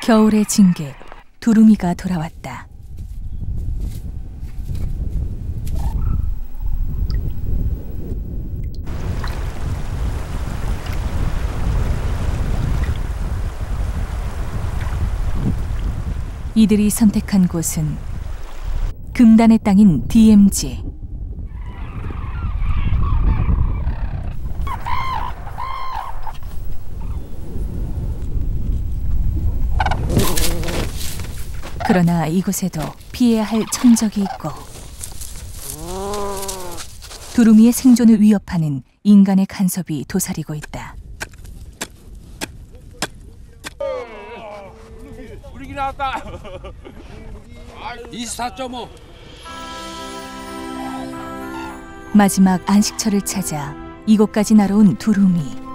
겨울의 징계, 두루미가 돌아왔다. 이들이 선택한 곳은 금단의 땅인 DMZ. 그러나 이곳에도 피해야 할 천적이 있고 두루미의 생존을 위협하는 인간의 간섭이 도사리고 있다. 우리기 나왔다. 24.5. 마지막 안식처를 찾아 이곳까지 날아온 두루미.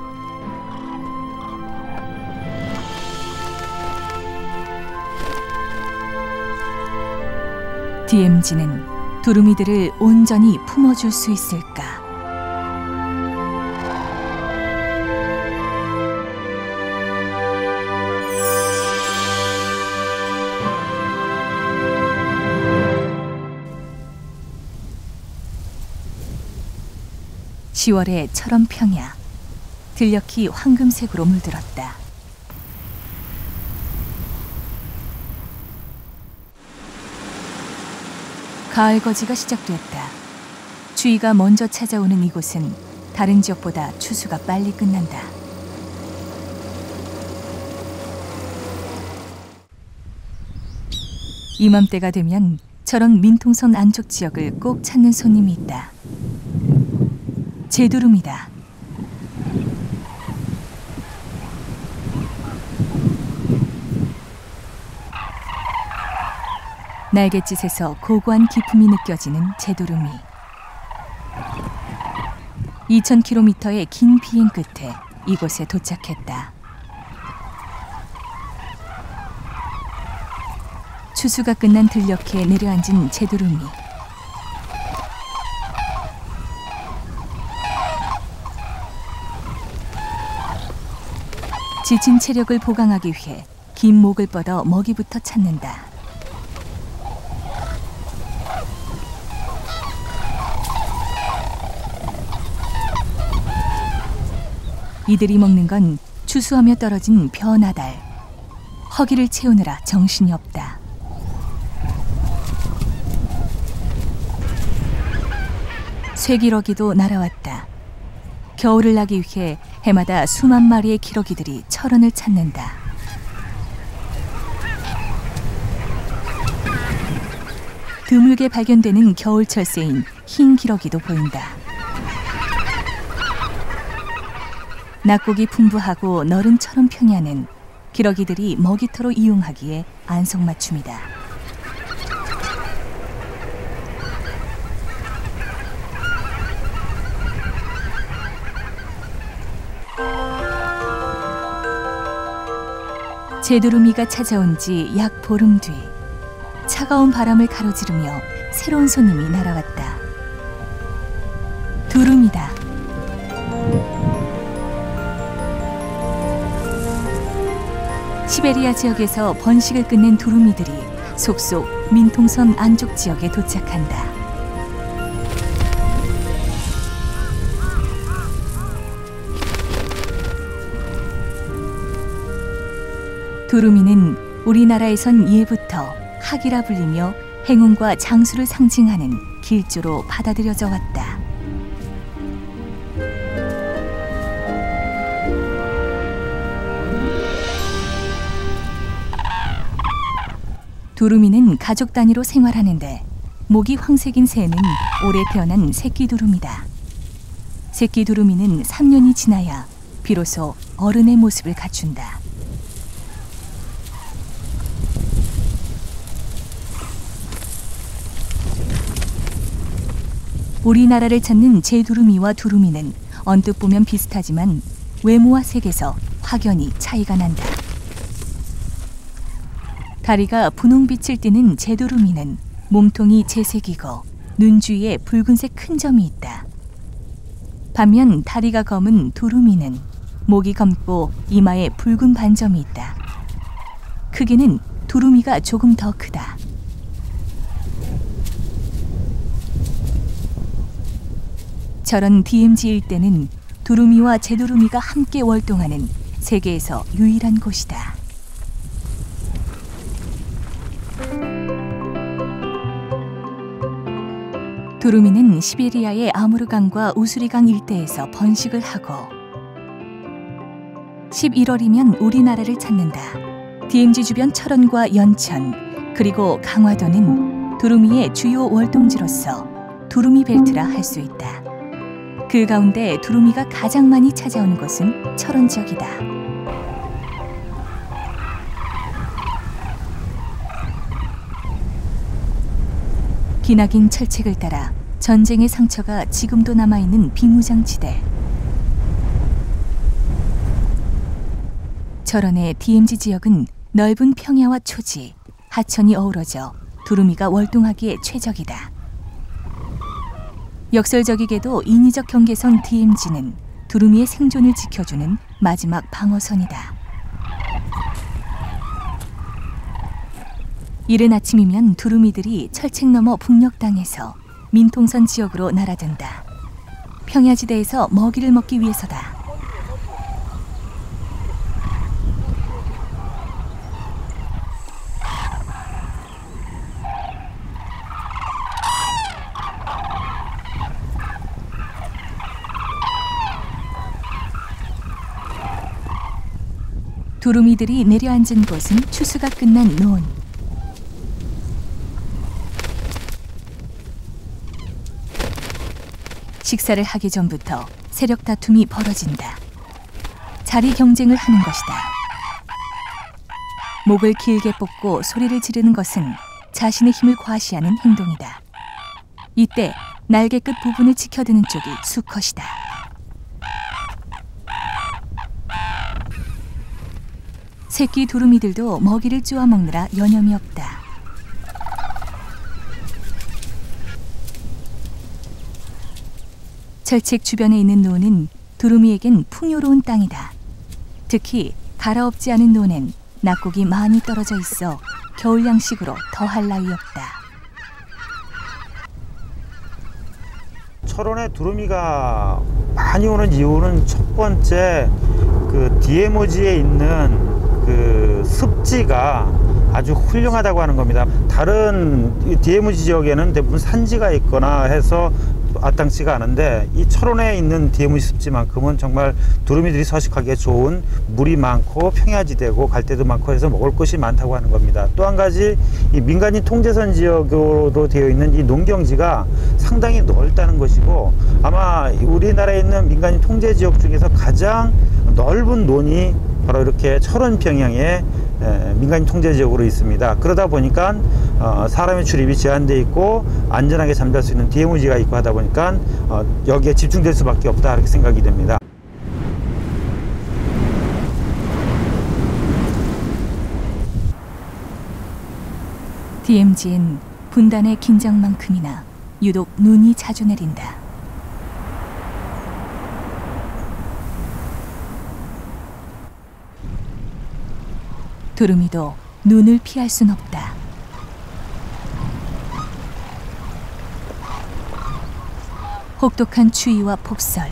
DMZ는 두루미들을 온전히 품어줄 수 있을까? (10월의) 철원 평야. 들녘이 황금색으로 물들었다. 가을 거지가 시작됐다. 추위가 먼저 찾아오는 이곳은 다른 지역보다 추수가 빨리 끝난다. 이맘때가 되면 철원 민통선 안쪽 지역을 꼭 찾는 손님이 있다. 제두름이다. 날갯짓에서 고고한 기품이 느껴지는 제두름이. 2000km의 긴 비행 끝에 이곳에 도착했다. 추수가 끝난 들녘에 내려앉은 제두름이. 지친 체력을 보강하기 위해 긴 목을 뻗어 먹이부터 찾는다. 이들이 먹는 건 추수하며 떨어진 벼나달. 허기를 채우느라 정신이 없다. 쇠기러기도 날아왔다. 겨울을 나기 위해 해마다 수만 마리의 기러기들이 철원을 찾는다. 드물게 발견되는 겨울철새인 흰 기러기도 보인다. 낙곡이 풍부하고 너른 철원 평야는 기러기들이 먹이터로 이용하기에 안성맞춤이다. 제두루미가 찾아온 지 약 보름 뒤, 차가운 바람을 가로지르며 새로운 손님이 날아왔다. 두루미다. 시베리아 지역에서 번식을 끝낸 두루미들이 속속 민통선 안쪽 지역에 도착한다. 두루미는 우리나라에선 예부터 학이라 불리며 행운과 장수를 상징하는 길조로 받아들여져 왔다. 두루미는 가족 단위로 생활하는데 목이 황색인 새는 올해 태어난 새끼 두루미다. 새끼 두루미는 3년이 지나야 비로소 어른의 모습을 갖춘다. 우리나라를 찾는 제두루미와 두루미는 언뜻 보면 비슷하지만 외모와 색에서 확연히 차이가 난다. 다리가 분홍빛을 띠는 제두루미는 몸통이 재색이고 눈 주위에 붉은색 큰 점이 있다. 반면 다리가 검은 두루미는 목이 검고 이마에 붉은 반점이 있다. 크기는 두루미가 조금 더 크다. 저런 DMZ 일대는 두루미와 재두루미가 함께 월동하는 세계에서 유일한 곳이다. 두루미는 시베리아의 아무르강과 우수리강 일대에서 번식을 하고 11월이면 우리나라를 찾는다. DMZ 주변 철원과 연천 그리고 강화도는 두루미의 주요 월동지로서 두루미 벨트라 할 수 있다. 그 가운데 두루미가 가장 많이 찾아오는 곳은 철원 지역이다. 기나긴 철책을 따라 전쟁의 상처가 지금도 남아있는 비무장지대. 철원의 DMZ 지역은 넓은 평야와 초지, 하천이 어우러져 두루미가 월동하기에 최적이다. 역설적이게도 인위적 경계선 DMZ는 두루미의 생존을 지켜주는 마지막 방어선이다. 이른 아침이면 두루미들이 철책 너머 북녘땅에서 민통선 지역으로 날아든다. 평야지대에서 먹이를 먹기 위해서다. 두루미들이 내려앉은 곳은 추수가 끝난 논. 식사를 하기 전부터 세력 다툼이 벌어진다. 자리 경쟁을 하는 것이다. 목을 길게 뽑고 소리를 지르는 것은 자신의 힘을 과시하는 행동이다. 이때 날개 끝 부분을 치켜드는 쪽이 수컷이다. 새끼 두루미들도 먹이를 쪼아 먹느라 여념이 없다. 철책 주변에 있는 논은 두루미에겐 풍요로운 땅이다. 특히 갈아엎지 않은 논엔 낙곡이 많이 떨어져 있어 겨울 양식으로 더할 나위 없다. 철원에 두루미가 많이 오는 이유는 첫 번째 그 DMZ에 있는 그 습지가 아주 훌륭하다고 하는 겁니다. 다른 DMZ 지역에는 대부분 산지가 있거나 해서 마땅치가 않은데 이 철원에 있는 DMZ 습지만큼은 정말 두루미들이 서식하기에 좋은 물이 많고 평야지대고 갈대도 많고 해서 먹을 것이 많다고 하는 겁니다. 또 한 가지 이 민간인 통제선 지역으로 되어 있는 이 농경지가 상당히 넓다는 것이고 아마 우리나라에 있는 민간인 통제 지역 중에서 가장 넓은 논이 바로 이렇게 철원 평양에 민간인 통제 지역으로 있습니다. 그러다 보니까 사람의 출입이 제한되어 있고 안전하게 잠잘 수 있는 DMZ가 있고 하다 보니까 여기에 집중될 수밖에 없다 이렇게 생각이 됩니다. DMZ엔 분단의 긴장만큼이나 유독 눈이 자주 내린다. 두루미도 눈을 피할 순 없다. 혹독한 추위와 폭설,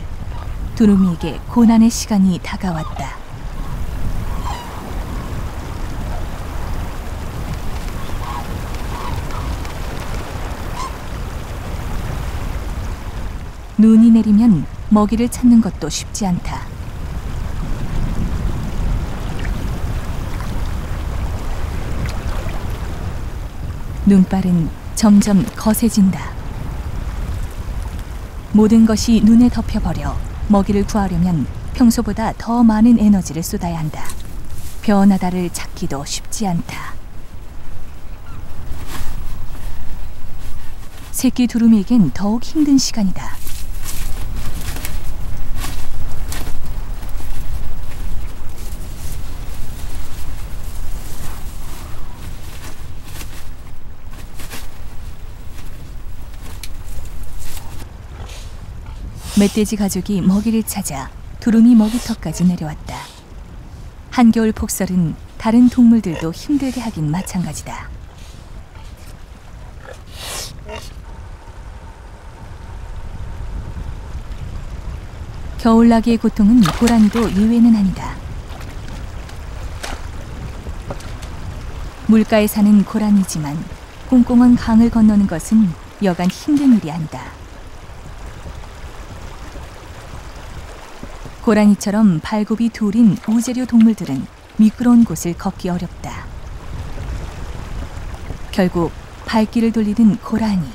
두루미에게 고난의 시간이 다가왔다. 눈이 내리면 먹이를 찾는 것도 쉽지 않다. 눈발은 점점 거세진다. 모든 것이 눈에 덮여버려 먹이를 구하려면 평소보다 더 많은 에너지를 쏟아야 한다. 변하다를 찾기도 쉽지 않다. 새끼 두루미에겐 더욱 힘든 시간이다. 멧돼지 가족이 먹이를 찾아 두루미 먹이터까지 내려왔다. 한겨울 폭설은 다른 동물들도 힘들게 하긴 마찬가지다. 겨울나기의 고통은 고라니도 예외는 아니다. 물가에 사는 고라니지만 꽁꽁한 강을 건너는 것은 여간 힘든 일이 아니다. 고라니처럼 발굽이 둘인 우재류 동물들은 미끄러운 곳을 걷기 어렵다. 결국 발길을 돌리는 고라니.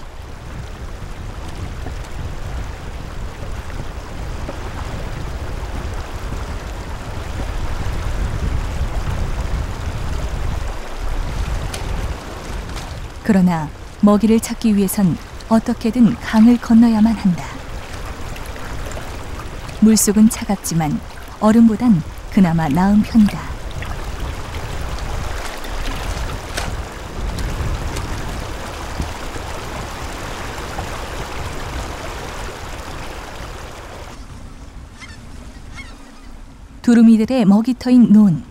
그러나 먹이를 찾기 위해선 어떻게든 강을 건너야만 한다. 물속은 차갑지만 얼음보단 그나마 나은 편이다. 두루미들의 먹이터인 논.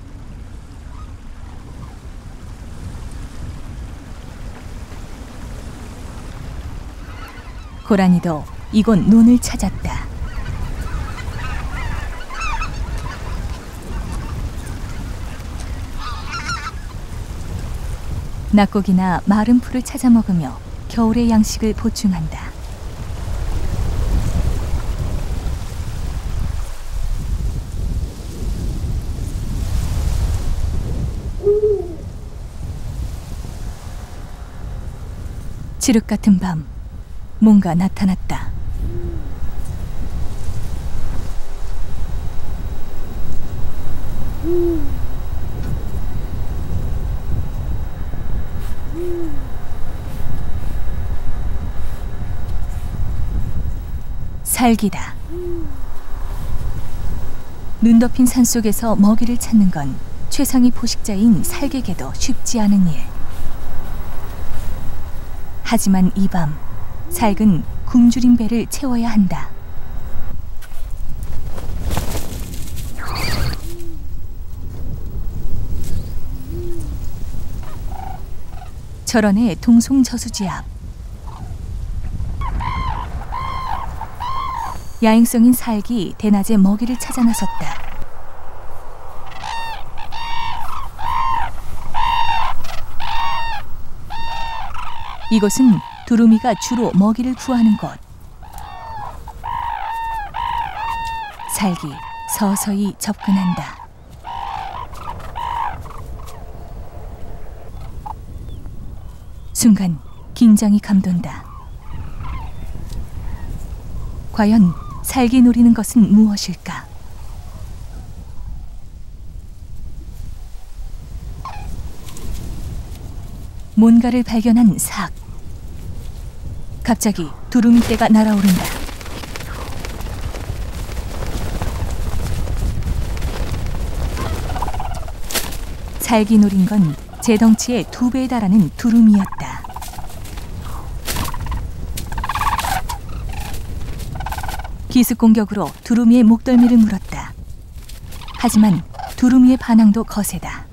고라니도 이곳 논을 찾았다. 낙곡이나 마른 풀을 찾아 먹으며 겨울의 양식을 보충한다. 칠흑 같은 밤, 뭔가 나타났다. 살기다. 눈 덮인 산속에서 먹이를 찾는 건 최상위 포식자인 살개에게도 쉽지 않은 일. 하지만 이 밤, 살은 굶주린 배를 채워야 한다. 철원의 동송저수지 앞. 야행성인 살기 대낮에 먹이를 찾아 나섰다. 이곳은 두루미가 주로 먹이를 구하는 곳. 살기 서서히 접근한다. 순간 긴장이 감돈다. 과연 살기 노리는 것은 무엇일까? 뭔가를 발견한 삭. 갑자기 두루미 떼가 날아오른다. 살기 노린 건 제 덩치의 2배에 달하는 두루미였다. 기습 공격으로 두루미의 목덜미를 물었다. 하지만 두루미의 반항도 거세다.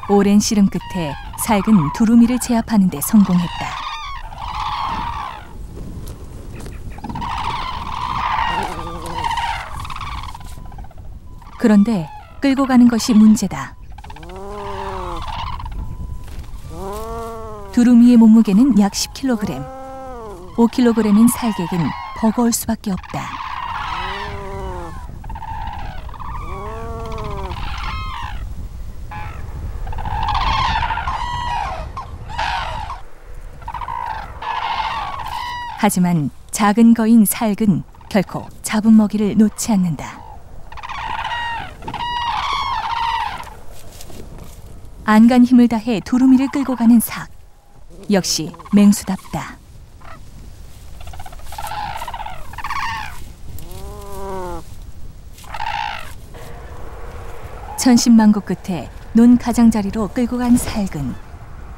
오랜 씨름 끝에 살은 두루미를 제압하는 데 성공했다. 그런데 끌고 가는 것이 문제다. 두루미의 몸무게는 약 10kg. 5kg인 살객은 버거울 수밖에 없다. 하지만 작은 거인 살은 결코 잡은 먹이를 놓지 않는다. 안간 힘을 다해 두루미를 끌고 가는 삭. 역시 맹수답다. 천신만고 끝에 논 가장자리로 끌고 간 살은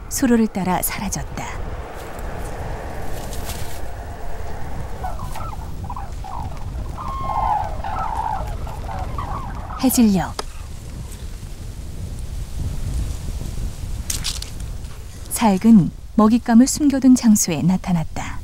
수로를 따라 사라졌다. 해질녘. 살근 먹잇감을 숨겨둔 장소에 나타났다.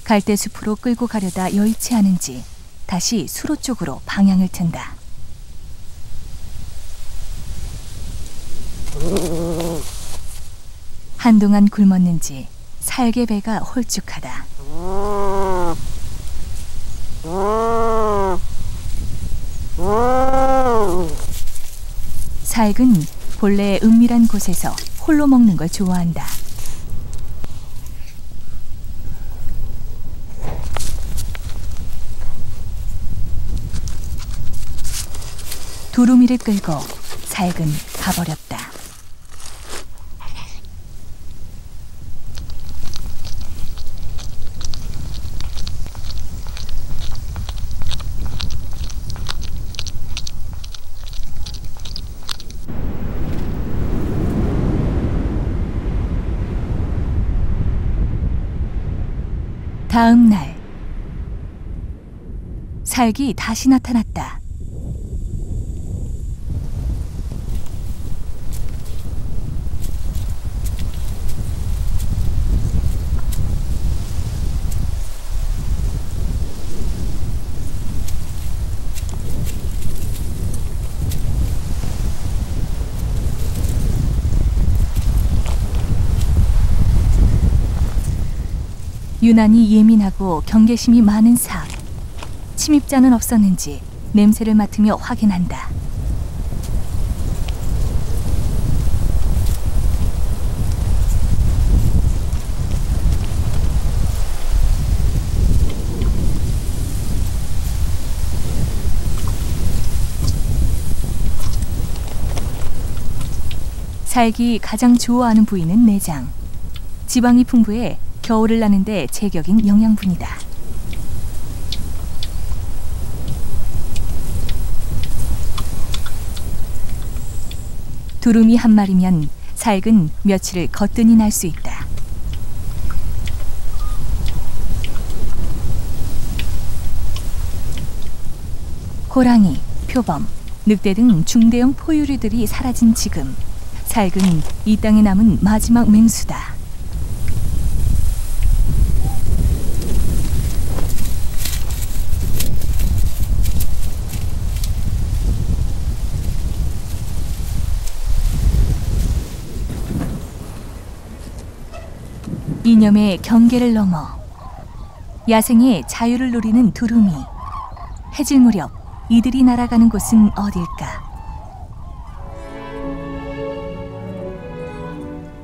갈대숲으로 끌고 가려다 여의치 않은지 다시 수로 쪽으로 방향을 튼다. 한동안 굶었는지 살개 배가 홀쭉하다. 살근 본래 은밀한 곳에서 홀로 먹는 걸 좋아한다. 두루미를 끌고 살근 가버렸다. 다음 날 살기 다시 나타났다. 유난히 예민하고 경계심이 많은 삭. 침입자는 없었는지 냄새를 맡으며 확인한다. 살기 가장 좋아하는 부위는 내장. 지방이 풍부해 겨울을 나는데 제격인 영양분이다. 두루미 한 마리면 살근 며칠을 거뜬히 날 수 있다. 호랑이, 표범, 늑대 등 중대형 포유류들이 사라진 지금 살근 이 땅에 남은 마지막 맹수다. 이념의 경계를 넘어 야생의 자유를 누리는 두루미. 해질 무렵 이들이 날아가는 곳은 어딜까?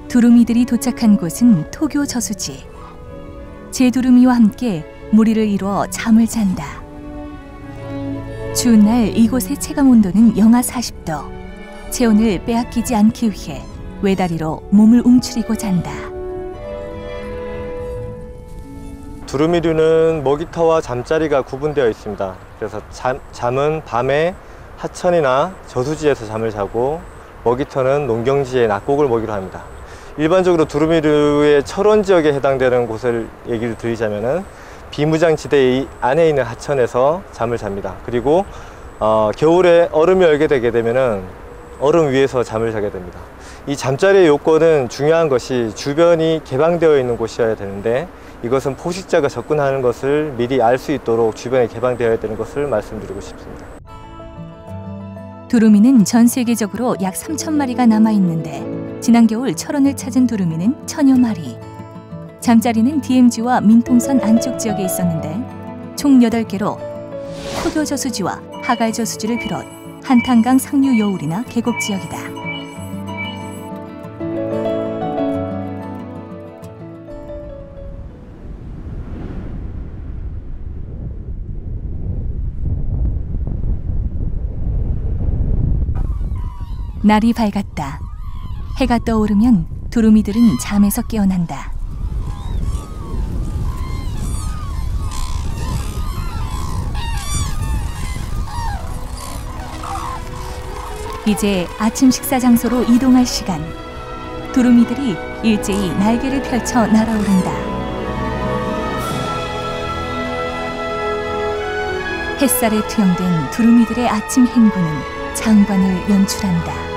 두루미들이 도착한 곳은 토교 저수지. 제두루미와 함께 무리를 이루어 잠을 잔다. 추운 날 이곳의 체감 온도는 영하 40도. 체온을 빼앗기지 않기 위해 외다리로 몸을 움츠리고 잔다. 두루미류는 먹이터와 잠자리가 구분되어 있습니다. 그래서 잠은 밤에 하천이나 저수지에서 잠을 자고 먹이터는 농경지의 낙곡을 먹이로 합니다. 일반적으로 두루미류의 철원 지역에 해당되는 곳을 얘기를 드리자면은 비무장지대 안에 있는 하천에서 잠을 잡니다. 그리고 겨울에 얼음이 얼게 되게 되면은 얼음 위에서 잠을 자게 됩니다. 이 잠자리의 요건은 중요한 것이 주변이 개방되어 있는 곳이어야 되는데 이것은 포식자가 접근하는 것을 미리 알 수 있도록 주변에 개방되어야 되는 것을 말씀드리고 싶습니다. 두루미는 전 세계적으로 약 3,000마리가 남아있는데 지난 겨울 철원을 찾은 두루미는 1,000여 마리. 잠자리는 DMZ와 민통선 안쪽 지역에 있었는데 총 8개로 토교 저수지와 하갈 저수지를 비롯 한탄강 상류 여울이나 계곡 지역이다. 날이 밝았다. 해가 떠오르면 두루미들은 잠에서 깨어난다. 이제 아침 식사 장소로 이동할 시간. 두루미들이 일제히 날개를 펼쳐 날아오른다. 햇살에 투영된 두루미들의 아침 행군은 장관을 연출한다.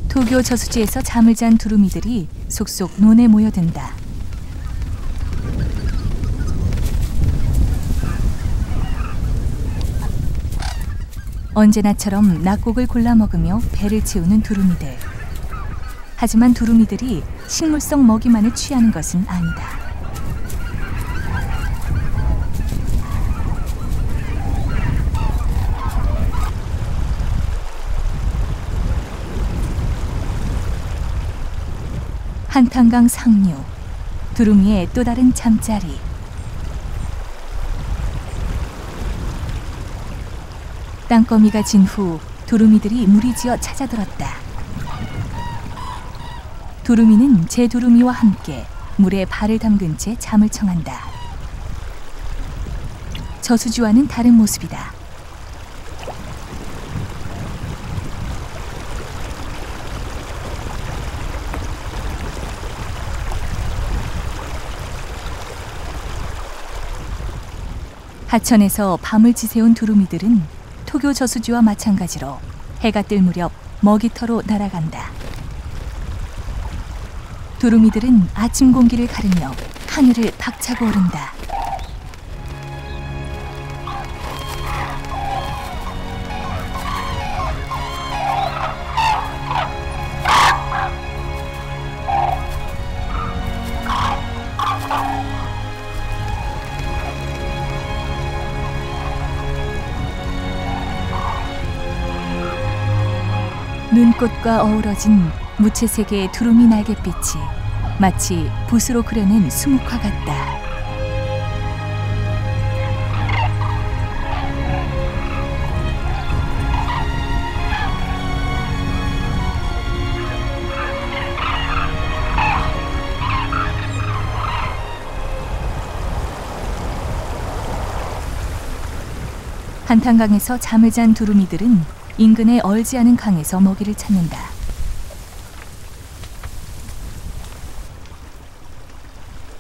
토교 저수지에서 잠을 잔 두루미들이 속속 논에 모여든다. 언제나처럼 낙곡을 골라 먹으며 배를 채우는 두루미들. 하지만 두루미들이 식물성 먹이만을 취하는 것은 아니다. 한탄강 상류, 두루미의 또 다른 잠자리. 땅거미가 진 후 두루미들이 무리지어 찾아들었다. 두루미는 제 두루미와 함께 물에 발을 담근 채 잠을 청한다. 저수지와는 다른 모습이다. 하천에서 밤을 지새운 두루미들은 토교 저수지와 마찬가지로 해가 뜰 무렵 먹이터로 날아간다. 두루미들은 아침 공기를 가르며 하늘을 박차고 오른다. 눈꽃과 어우러진 무채색의 두루미 날갯빛이 마치 붓으로 그려낸 수묵화 같다. 한탄강에서 잠을 잔 두루미들은 인근에 얼지 않은 강에서 먹이를 찾는다.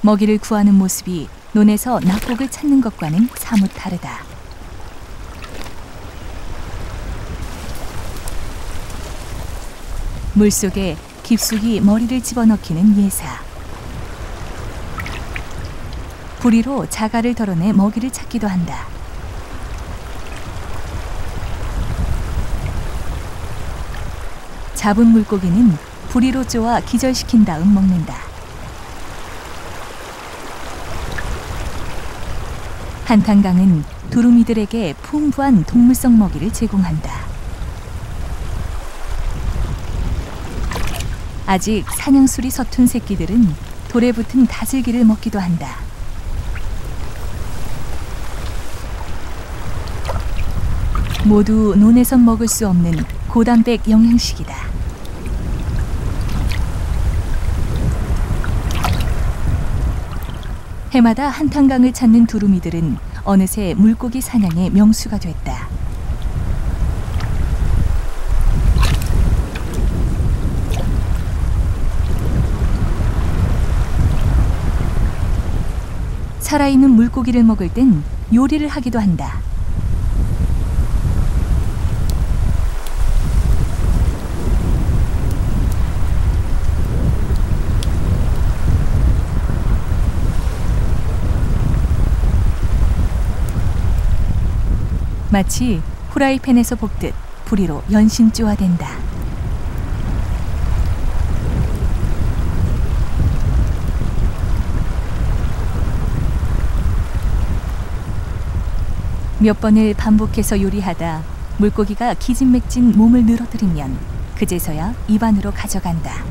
먹이를 구하는 모습이 논에서 낙곡을 찾는 것과는 사뭇 다르다. 물속에 깊숙이 머리를 집어넣기는 예사. 부리로 자갈을 덜어내 먹이를 찾기도 한다. 잡은 물고기는 부리로 쪼아 기절시킨 다음 먹는다. 한탄강은 두루미들에게 풍부한 동물성 먹이를 제공한다. 아직 사냥술이 서툰 새끼들은 돌에 붙은 다슬기를 먹기도 한다. 모두 논에선 먹을 수 없는 고단백 영양식이다. 해마다 한탄강을 찾는 두루미들은 어느새 물고기 사냥의 명수가 됐다. 살아있는 물고기를 먹을 땐 요리를 하기도 한다. 마치 프라이팬에서 볶듯 불위로 연신 쪼아댄다. 몇 번을 반복해서 요리하다 물고기가 기진맥진 몸을 늘어뜨리면 그제서야 입안으로 가져간다.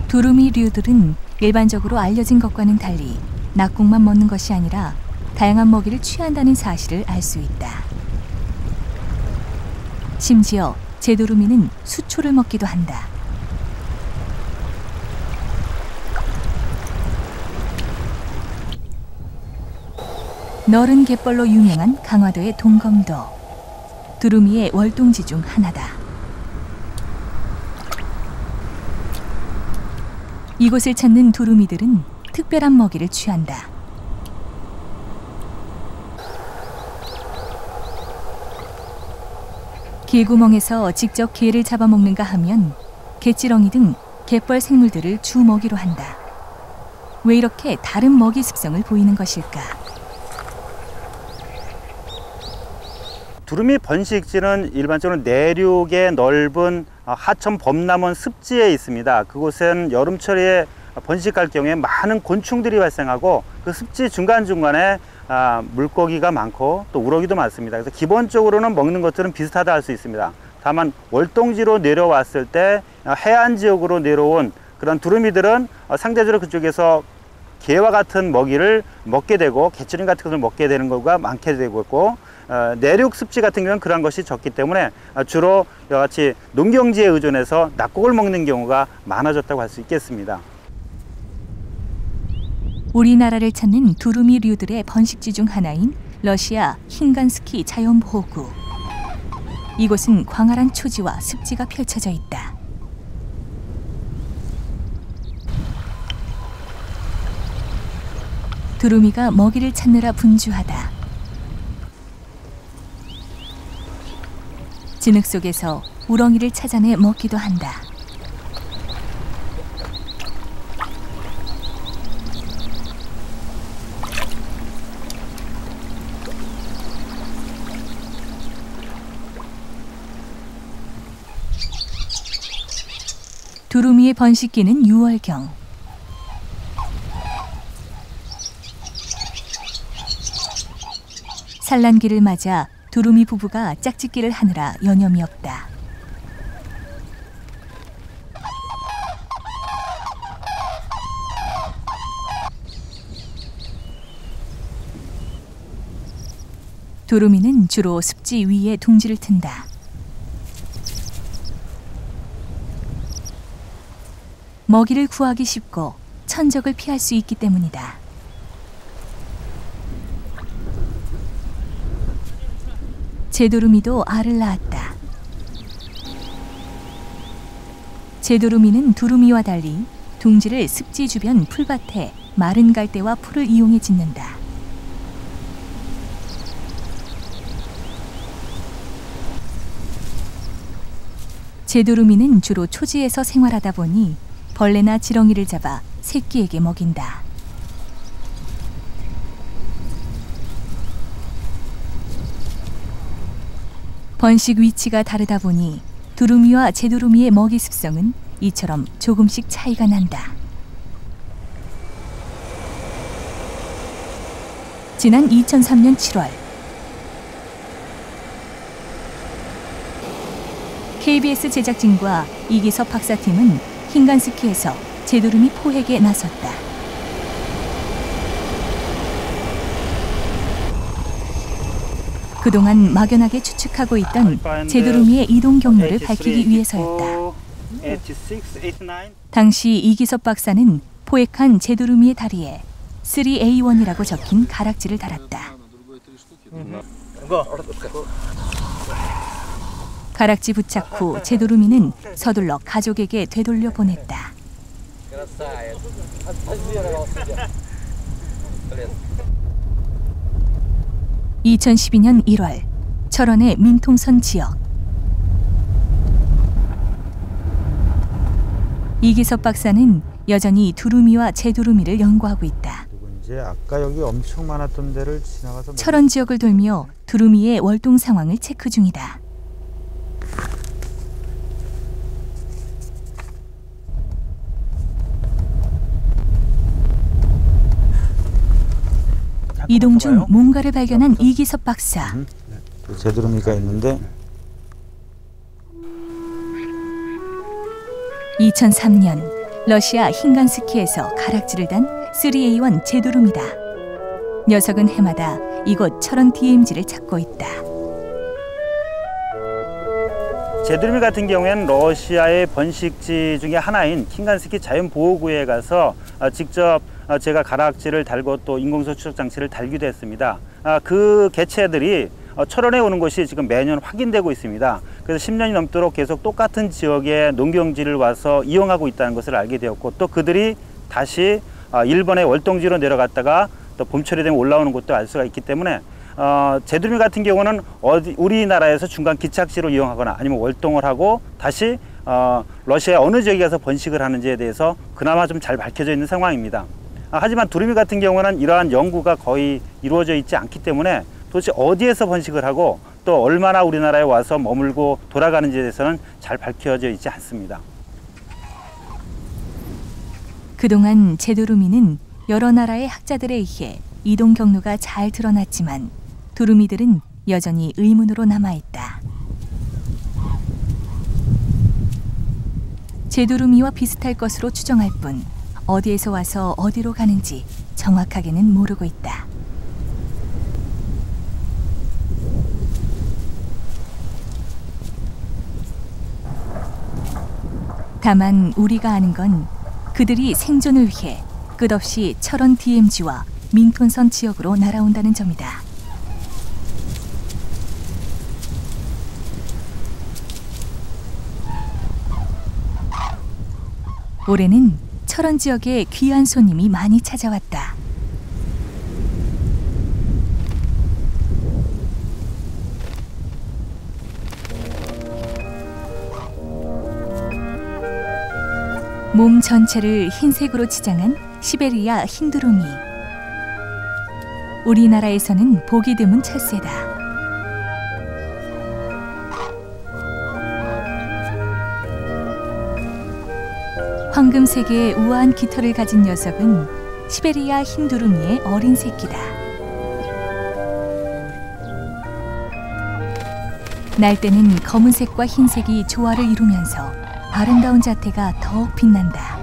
두루미류들은 일반적으로 알려진 것과는 달리 낙곡만 먹는 것이 아니라 다양한 먹이를 취한다는 사실을 알 수 있다. 심지어 제두루미는 수초를 먹기도 한다. 너른 갯벌로 유명한 강화도의 동검도, 두루미의 월동지 중 하나다. 이곳을 찾는 두루미들은 특별한 먹이를 취한다. 개구멍에서 직접 개를 잡아먹는가 하면 개지렁이 등 갯벌 생물들을 주 먹이로 한다. 왜 이렇게 다른 먹이 습성을 보이는 것일까? 두루미 번식지는 일반적으로 내륙의 넓은 하천 범람원 습지에 있습니다. 그곳은 여름철에 번식할 경우에 많은 곤충들이 발생하고 그 습지 중간중간에 물고기가 많고 또 우럭이도 많습니다. 그래서 기본적으로는 먹는 것들은 비슷하다 할 수 있습니다. 다만 월동지로 내려왔을 때 해안 지역으로 내려온 그런 두루미들은 상대적으로 그쪽에서 개와 같은 먹이를 먹게 되고 개치림 같은 것을 먹게 되는 경우가 많게 되고 있고, 내륙 습지 같은 경우는 그런 것이 적기 때문에 주로 이와 같이 농경지에 의존해서 낙곡을 먹는 경우가 많아졌다고 할 수 있겠습니다. 우리나라를 찾는 두루미류들의 번식지 중 하나인 러시아 흰간스키 자연보호구. 이곳은 광활한 초지와 습지가 펼쳐져 있다. 두루미가 먹이를 찾느라 분주하다. 진흙 속에서 우렁이를 찾아내 먹기도 한다. 두루미의 번식기는 6월경. 산란기를 맞아 두루미 부부가 짝짓기를 하느라 여념이 없다. 두루미는 주로 습지 위에 둥지를 튼다. 먹이를 구하기 쉽고 천적을 피할 수 있기 때문이다. 제두루미도 알을 낳았다. 제두루미는 두루미와 달리 둥지를 습지 주변 풀밭에 마른 갈대와 풀을 이용해 짓는다. 제두루미는 주로 초지에서 생활하다 보니 벌레나 지렁이를 잡아 새끼에게 먹인다. 번식 위치가 다르다 보니 두루미와 제두루미의 먹이 습성은 이처럼 조금씩 차이가 난다. 지난 2003년 7월 KBS 제작진과 이기섭 박사팀은 흰간스키에서 제두루미 포획에 나섰다. 그동안 막연하게 추측하고 있던 제두루미의 이동 경로를 밝히기 위해서였다. 당시 이기섭 박사는 포획한 제두루미의 다리에 3A1이라고 적힌 가락지를 달았다. 가락지 부착 후 제두루미는 서둘러 가족에게 되돌려 보냈다. 2012년 1월 철원의 민통선 지역. 이기섭 박사는 여전히 두루미와 제두루미를 연구하고 있다. 이제 아까 여기 엄청 많았던 데를 지나가서 철원 지역을 돌며 두루미의 월동 상황을 체크 중이다. 이동 중 뭔가를 발견한 이기섭 박사. 제두루미가 있는데 2003년 러시아 힌간스키에서 가락지를 단 3A1 제두루미다. 녀석은 해마다 이곳 철원 DMZ를 찾고 있다. 제두루미 같은 경우에는 러시아의 번식지 중에 하나인 힌간스키 자연보호구에 가서 직접 제가 가락지를 달고 또 인공소 추적 장치를 달기도 했습니다. 그 개체들이 철원에 오는 것이 지금 매년 확인되고 있습니다. 그래서 10년이 넘도록 계속 똑같은 지역의 농경지를 와서 이용하고 있다는 것을 알게 되었고, 또 그들이 다시 일본의 월동지로 내려갔다가 또 봄철이 되면 올라오는 것도 알 수가 있기 때문에 제두루미 같은 경우는 우리나라에서 중간 기착지로 이용하거나 아니면 월동을 하고 다시 러시아의 어느 지역에 가서 번식을 하는지에 대해서 그나마 좀 잘 밝혀져 있는 상황입니다. 하지만 두루미 같은 경우는 이러한 연구가 거의 이루어져 있지 않기 때문에 도대체 어디에서 번식을 하고 또 얼마나 우리나라에 와서 머물고 돌아가는지에 대해서는 잘 밝혀져 있지 않습니다. 그동안 제두루미는 여러 나라의 학자들에 의해 이동 경로가 잘 드러났지만 두루미들은 여전히 의문으로 남아있다. 제두루미와 비슷할 것으로 추정할 뿐 어디에서 와서 어디로 가는지 정확하게는 모르고 있다. 다만 우리가 아는 건 그들이 생존을 위해 끝없이 철원 DMZ와 민톤선 지역으로 날아온다는 점이다. 올해는 철원 지역에 귀한 손님이 많이 찾아왔다. 몸 전체를 흰색으로 치장한 시베리아 흰두루미. 우리나라에서는 보기 드문 철새다. 황금색의 우아한 깃털을 가진 녀석은 시베리아 흰두루미의 어린 새끼다. 날때는 검은색과 흰색이 조화를 이루면서 아름다운 자태가 더욱 빛난다.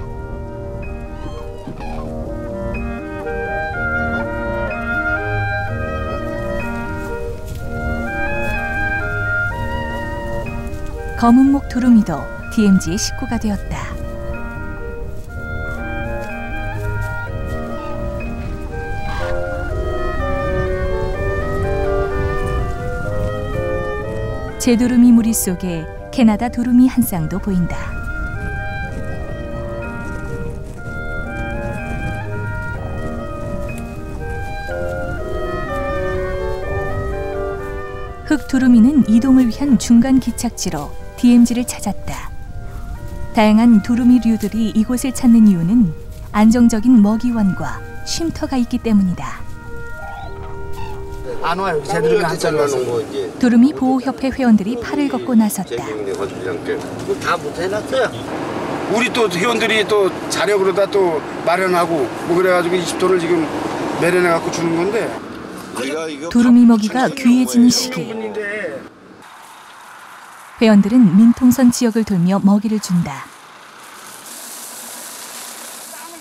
검은목 두루미도 DMZ의 식구가 되었다. 제두루미 무리 속에 캐나다 두루미 한 쌍도 보인다. 흑두루미는 이동을 위한 중간 기착지로 DMZ를 찾았다. 다양한 두루미류들이 이곳을 찾는 이유는 안정적인 먹이원과 쉼터가 있기 때문이다. 안 와요. 제두루미 한 쌍 와서. 두루미 보호협회 회원들이 팔을 걷고 나섰다. 다 못 해놨어요. 우리 또 회원들이 또 자력으로다 또 마련하고 뭐 그래가지고 20톤을 지금 마련해갖고 주는 건데. 두루미 먹이가 귀해지는 시기, 회원들은 민통선 지역을 돌며 먹이를 준다.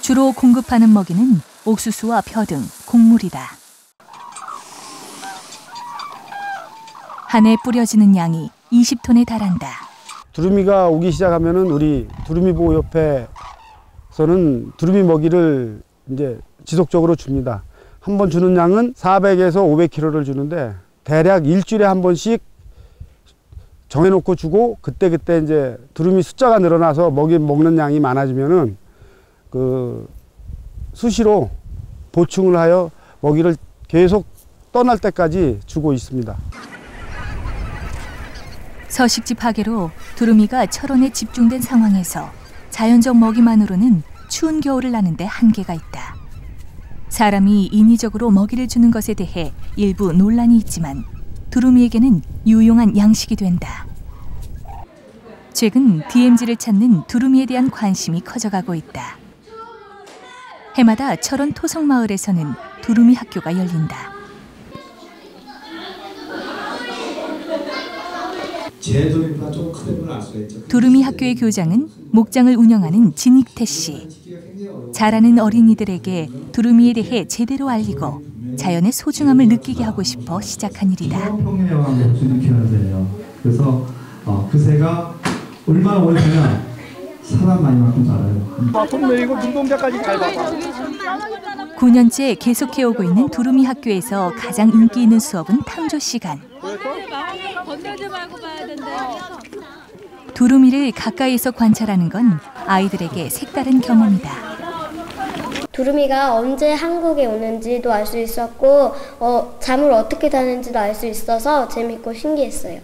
주로 공급하는 먹이는 옥수수와 벼 등 곡물이다. 한 해 뿌려지는 양이 20톤에 달한다. 두루미가 오기 시작하면은 우리 두루미 보호협회에서는 두루미 먹이를 이제 지속적으로 줍니다. 한 번 주는 양은 400에서 500kg를 주는데 대략 일주일에 한 번씩 정해놓고 주고 그때 이제 두루미 숫자가 늘어나서 먹는 양이 많아지면은 그 수시로 보충을 하여 먹이를 계속 떠날 때까지 주고 있습니다. 서식지 파괴로 두루미가 철원에 집중된 상황에서 자연적 먹이만으로는 추운 겨울을 나는데 한계가 있다. 사람이 인위적으로 먹이를 주는 것에 대해 일부 논란이 있지만 두루미에게는 유용한 양식이 된다. 최근 DMZ를 찾는 두루미에 대한 관심이 커져가고 있다. 해마다 철원 토성마을에서는 두루미 학교가 열린다. 두루미 학교의 교장은 목장을 운영하는 진익태 씨. 자라는 어린이들에게 두루미에 대해 제대로 알리고 자연의 소중함을 느끼게 하고 싶어 시작한 일이다. 그래서 그 새가 얼마나 오래 되냐 사람 많이만큼 자라요. 손 내리고 눈동자까지 잘 봐봐. 9년째 계속해오고 있는 두루미 학교에서 가장 인기 있는 수업은 탐조 시간. 두루미를 가까이서 관찰하는 건 아이들에게 색다른 경험이다. 두루미가 언제 한국에 오는지도 알 수 있었고 잠을 어떻게 자는지도 알 수 있어서 재밌고 신기했어요.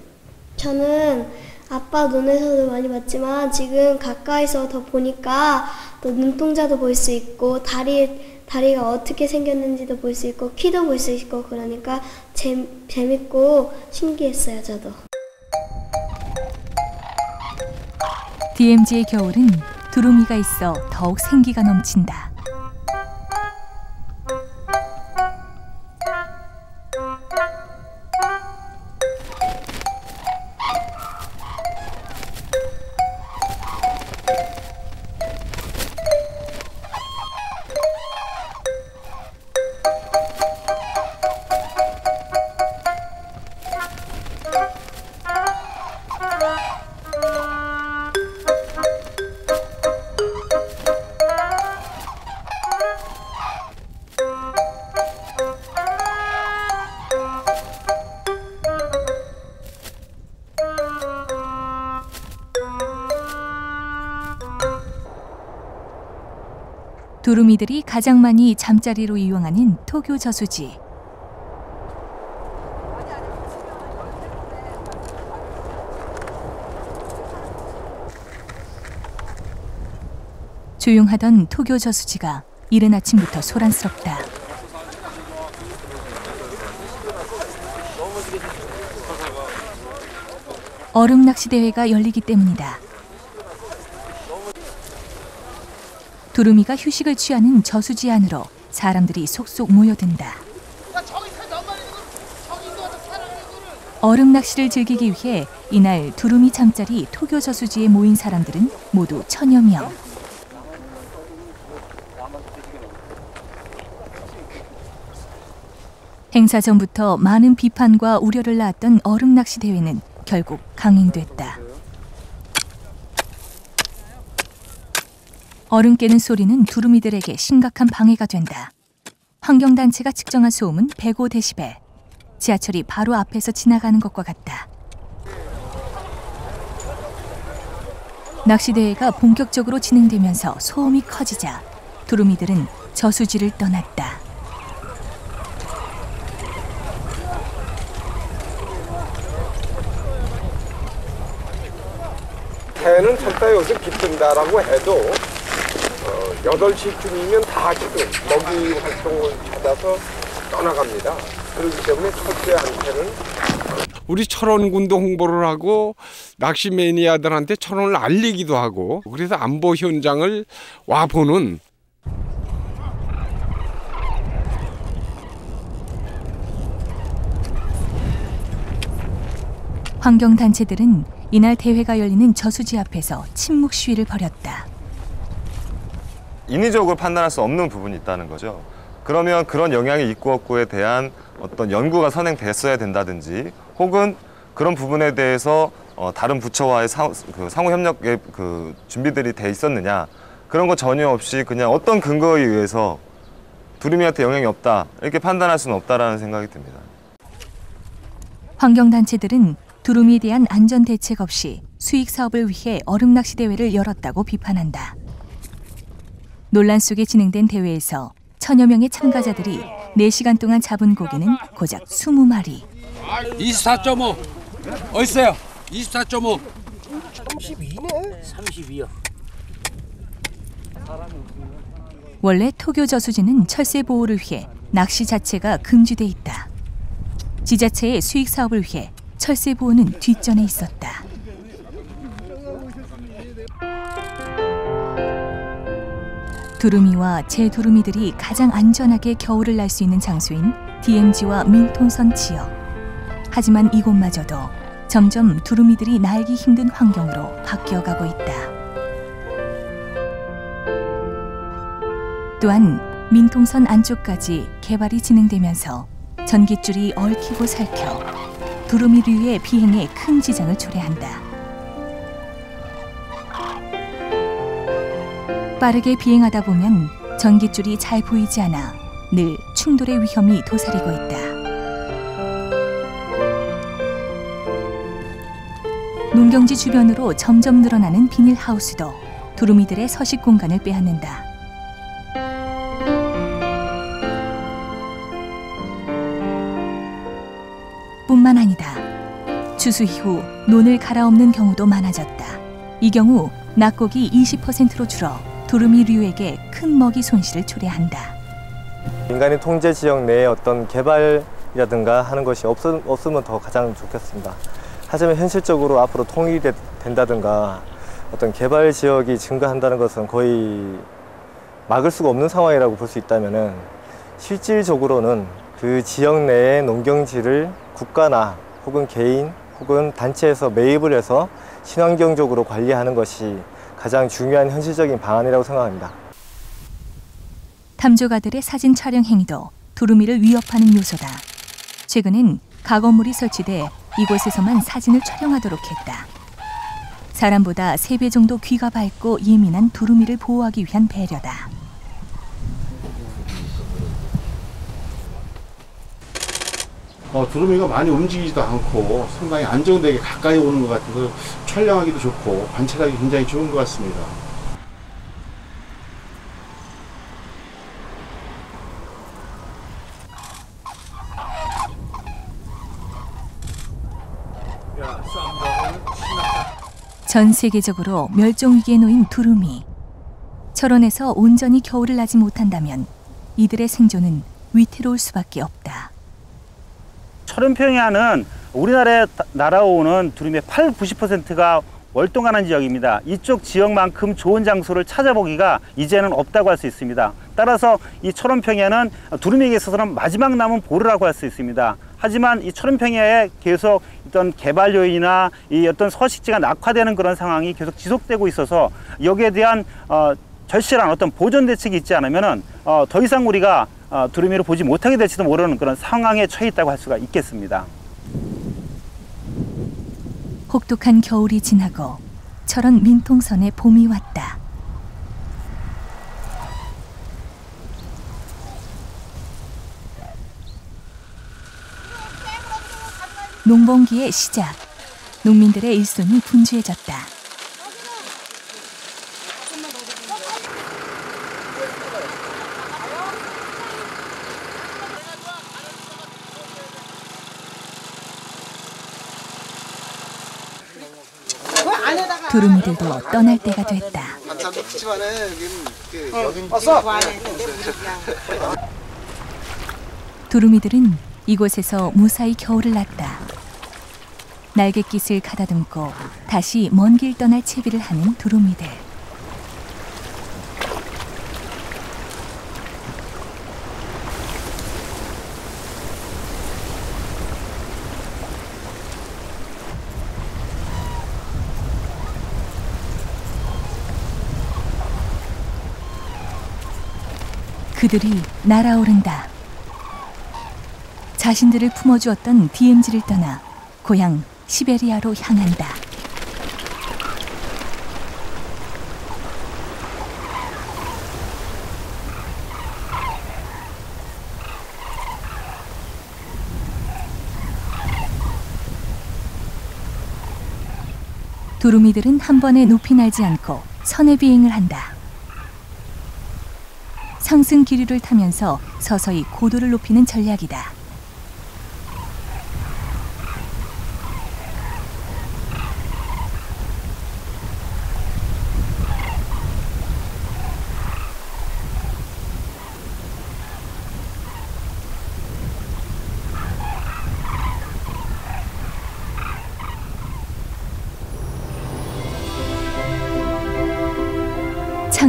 저는 아빠 눈에서도 많이 봤지만 지금 가까이서 더 보니까 또 눈동자도 볼 수 있고 다리가 어떻게 생겼는지도 볼 수 있고 키도 볼 수 있고 그러니까 재밌고 신기했어요. 저도. DMZ의 겨울은 두루미가 있어 더욱 생기가 넘친다. 두루미들이 가장 많이 잠자리로 이용하는 토교 저수지. 조용하던 토교 저수지가 이른 아침부터 소란스럽다. 얼음 낚시 대회가 열리기 때문이다. 두루미가 휴식을 취하는 저수지 안으로 사람들이 속속 모여든다. 얼음 낚시를 즐기기 위해 이날 두루미 잠자리 토교 저수지에 모인 사람들은 모두 1000여 명. 행사 전부터 많은 비판과 우려를 낳았던 얼음 낚시 대회는 결국 강행됐다. 얼음 깨는 소리는 두루미들에게 심각한 방해가 된다. 환경단체가 측정한 소음은 105데시벨. 지하철이 바로 앞에서 지나가는 것과 같다. 낚시대회가 본격적으로 진행되면서 소음이 커지자 두루미들은 저수지를 떠났다. 해는 설사 여기서 깃든다라고 해도 8시쯤이면 다 지금 먹이 활동을 찾아서 떠나갑니다. 그렇기 때문에 첫째 한테는 우리 철원군도 홍보를 하고 낚시 매니아들한테 철원을 알리기도 하고 그래서 안보 현장을 와보는 환경단체들은 이날 대회가 열리는 저수지 앞에서 침묵 시위를 벌였다. 인위적으로 판단할 수 없는 부분이 있다는 거죠. 그러면 그런 영향이 있고 없고에 대한 어떤 연구가 선행됐어야 된다든지 혹은 그런 부분에 대해서 다른 부처와의 상호 협력의 준비들이 돼 있었느냐 그런 거 전혀 없이 그냥 어떤 근거에 의해서 두루미한테 영향이 없다 이렇게 판단할 수는 없다라는 생각이 듭니다. 환경단체들은 두루미에 대한 안전 대책 없이 수익 사업을 위해 얼음 낚시 대회를 열었다고 비판한다. 논란 속에 진행된 대회에서 1000여 명의 참가자들이 4시간 동안 잡은 고기는 고작 20마리. 24.5. 어딨어요? 24.5. 32네. 32요. 원래 토교 저수지는 철새 보호를 위해 낚시 자체가 금지돼 있다. 지자체의 수익 사업을 위해 철새 보호는 뒷전에 있었다. 두루미와 제두루미들이 가장 안전하게 겨울을 날 수 있는 장소인 DMZ와 민통선 지역. 하지만 이곳마저도 점점 두루미들이 날기 힘든 환경으로 바뀌어가고 있다. 또한 민통선 안쪽까지 개발이 진행되면서 전깃줄이 얽히고 설켜 두루미류의 비행에 큰 지장을 초래한다. 빠르게 비행하다 보면 전깃줄이 잘 보이지 않아 늘 충돌의 위험이 도사리고 있다. 농경지 주변으로 점점 늘어나는 비닐하우스도 두루미들의 서식 공간을 빼앗는다. 뿐만 아니다. 추수 이후 논을 갈아엎는 경우도 많아졌다. 이 경우 낙곡이 20%로 줄어 두루미류에게 큰 먹이 손실을 초래한다. 인간이 통제 지역 내에 어떤 개발이라든가 하는 것이 없으면 더 가장 좋겠습니다. 하지만 현실적으로 앞으로 통일이 된다든가 어떤 개발 지역이 증가한다는 것은 거의 막을 수가 없는 상황이라고 볼 수 있다면은 실질적으로는 그 지역 내의 농경지를 국가나 혹은 개인 혹은 단체에서 매입을 해서 친환경적으로 관리하는 것이 가장 중요한 현실적인 방안이라고 생각합니다. 탐조가들의 사진 촬영 행위도 두루미를 위협하는 요소다. 최근엔 가건물이 설치돼 이곳에서만 사진을 촬영하도록 했다. 사람보다 3배 정도 귀가 밝고 예민한 두루미를 보호하기 위한 배려다. 두루미가 많이 움직이지도 않고 상당히 안정되게 가까이 오는 것 같아서 촬영하기도 좋고 관찰하기 굉장히 좋은 것 같습니다. 전 세계적으로 멸종위기에 놓인 두루미. 철원에서 온전히 겨울을 나지 못한다면 이들의 생존은 위태로울 수밖에 없다. 철원평야는 우리나라에 날아오는 두루미의 80~90%가 월동하는 지역입니다. 이쪽 지역만큼 좋은 장소를 찾아보기가 이제는 없다고 할 수 있습니다. 따라서 이 철원평야는 두루미에게 있어서는 마지막 남은 보루라고 할 수 있습니다. 하지만 이 철원평야에 계속 어떤 개발 요인이나 이 어떤 서식지가 낙화되는 그런 상황이 계속 지속되고 있어서 여기에 대한 절실한 어떤 보존 대책이 있지 않으면은 더 이상 우리가 두루미를 보지 못하게 될지도 모르는 그런 상황에 처해 있다고 할 수가 있겠습니다. 혹독한 겨울이 지나고 철원 민통선에 봄이 왔다. 농번기의 시작. 농민들의 일손이 분주해졌다. 두루미들도 떠날 때가 됐다. 두루미들은 이곳에서 무사히 겨울을 났다. 날갯깃을 가다듬고 다시 먼 길 떠날 채비를 하는 두루미들. 그들이 날아오른다. 자신들을 품어주었던 DMZ를 떠나 고향 시베리아로 향한다. 두루미들은 한 번에 높이 날지 않고 선의 비행을 한다. 상승 기류를 타면서 서서히 고도를 높이는 전략이다.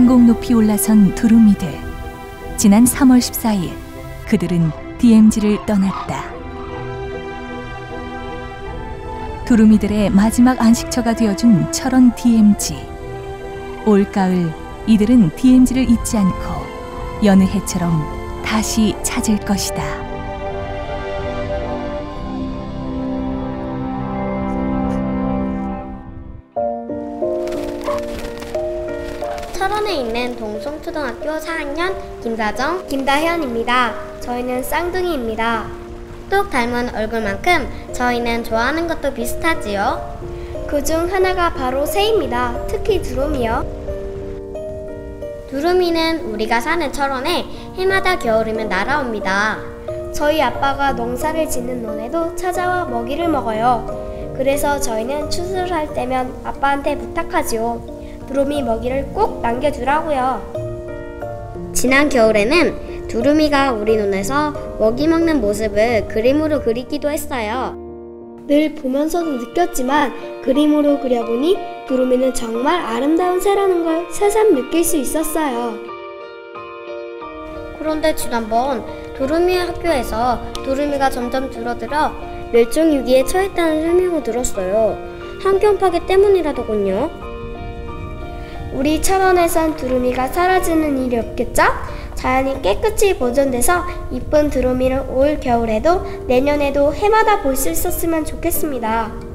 상공 높이 올라선 두루미들. 지난 3월 14일 그들은 DMZ를 떠났다. 두루미들의 마지막 안식처가 되어준 철원 DMZ. 올가을 이들은 DMZ를 잊지 않고 여느 해처럼 다시 찾을 것이다. 철원에 있는 동송초등학교 4학년 김다정, 김다현입니다. 저희는 쌍둥이입니다. 똑 닮은 얼굴만큼 저희는 좋아하는 것도 비슷하지요. 그중 하나가 바로 새입니다. 특히 두루미요. 두루미는 우리가 사는 철원에 해마다 겨울이면 날아옵니다. 저희 아빠가 농사를 짓는 논에도 찾아와 먹이를 먹어요. 그래서 저희는 추수할 때면 아빠한테 부탁하지요. 두루미 먹이를 꼭 남겨두라고요. 지난 겨울에는 두루미가 우리 논에서 먹이 먹는 모습을 그림으로 그리기도 했어요. 늘 보면서도 느꼈지만 그림으로 그려보니 두루미는 정말 아름다운 새라는 걸 새삼 느낄 수 있었어요. 그런데 지난번 두루미 학교에서 두루미가 점점 줄어들어 멸종위기에 처했다는 설명을 들었어요. 환경 파괴 때문이라더군요. 우리 철원에선 두루미가 사라지는 일이 없겠죠? 자연이 깨끗이 보존돼서 이쁜 두루미를 올 겨울에도 내년에도 해마다 볼 수 있었으면 좋겠습니다.